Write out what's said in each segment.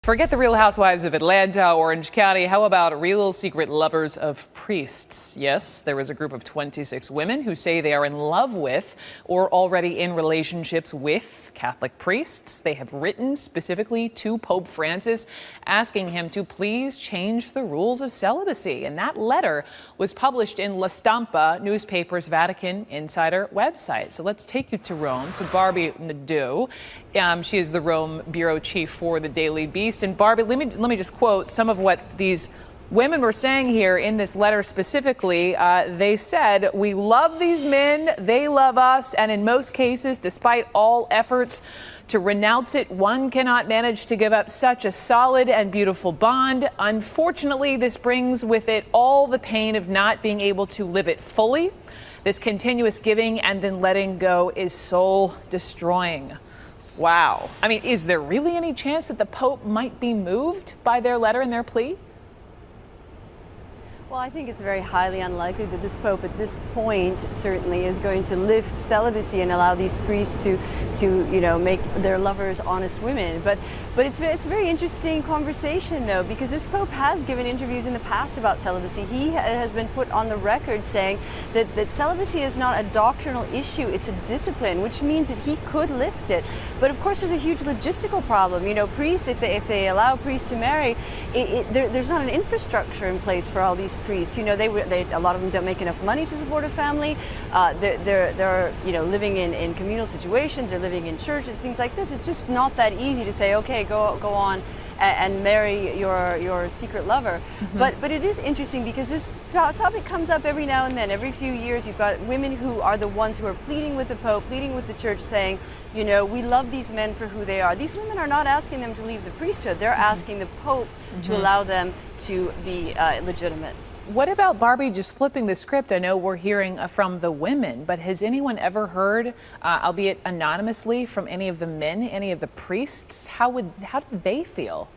Forget the Real Housewives of Atlanta, Orange County. How about real secret lovers of priests? Yes, there is a group of 26 women who say they are in love with or already in relationships with Catholic priests. They have written specifically to Pope Francis asking him to please change the rules of celibacy. And that letter was published in La Stampa, newspaper's Vatican Insider website. So let's take you to Rome, to Barbie Nadeau. She is the Rome bureau chief for the Daily Beast. And Barbie, let me just quote some of what these women were saying here in this letter specifically. They said, "We love these men, they love us, and in most cases, despite all efforts to renounce it, one cannot manage to give up such a solid and beautiful bond. Unfortunately, this brings with it all the pain of not being able to live it fully. This continuous giving and then letting go is soul destroying." Wow. I mean, is there really any chance that the Pope might be moved by their letter and their plea? Well, I think it's very highly unlikely that this Pope at this point certainly is going to lift celibacy and allow these priests to make their lovers honest women. But it's a very interesting conversation, though, because this Pope has given interviews in the past about celibacy. He has been put on the record saying that celibacy is not a doctrinal issue, it's a discipline, which means that he could lift it. But of course, there's a huge logistical problem. You know, priests, if they allow priests to marry, there's not an infrastructure in place for all these priests. You know, a lot of them don't make enough money to support a family. They're living in communal situations. They're living in churches, things like this. It's just not that easy to say, okay, go on and marry your secret lover. Mm-hmm. But it is interesting because this topic comes up every now and then. Every few years, you've got women who are the ones who are pleading with the Pope, pleading with the Church, saying, you know, we love these men for who they are. These women are not asking them to leave the priesthood. They're asking the Pope to allow them to be legitimate. What about, Barbie, just flipping the script? I know we're hearing from the women, but has anyone ever heard, albeit anonymously, from any of the men, any of the priests? How do they feel?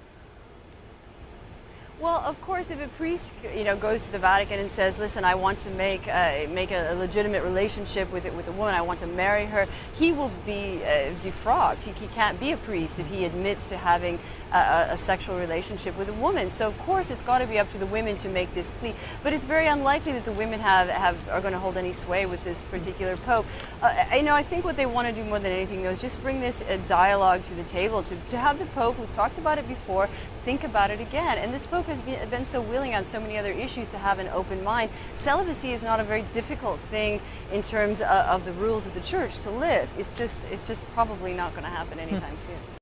Well, of course, if a priest, goes to the Vatican and says, "Listen, I want to make a legitimate relationship with a woman. I want to marry her," he will be defrocked. He can't be a priest if he admits to having a sexual relationship with a woman. So, of course, it's got to be up to the women to make this plea. But it's very unlikely that the women are going to hold any sway with this particular Pope. I think what they want to do more than anything, though, is just bring this dialogue to the table, to have the Pope, who's talked about it before, think about it again. And this Pope has been so willing on so many other issues to have an open mind. Celibacy is not a very difficult thing in terms of the rules of the Church to lift. It's just probably not going to happen anytime soon.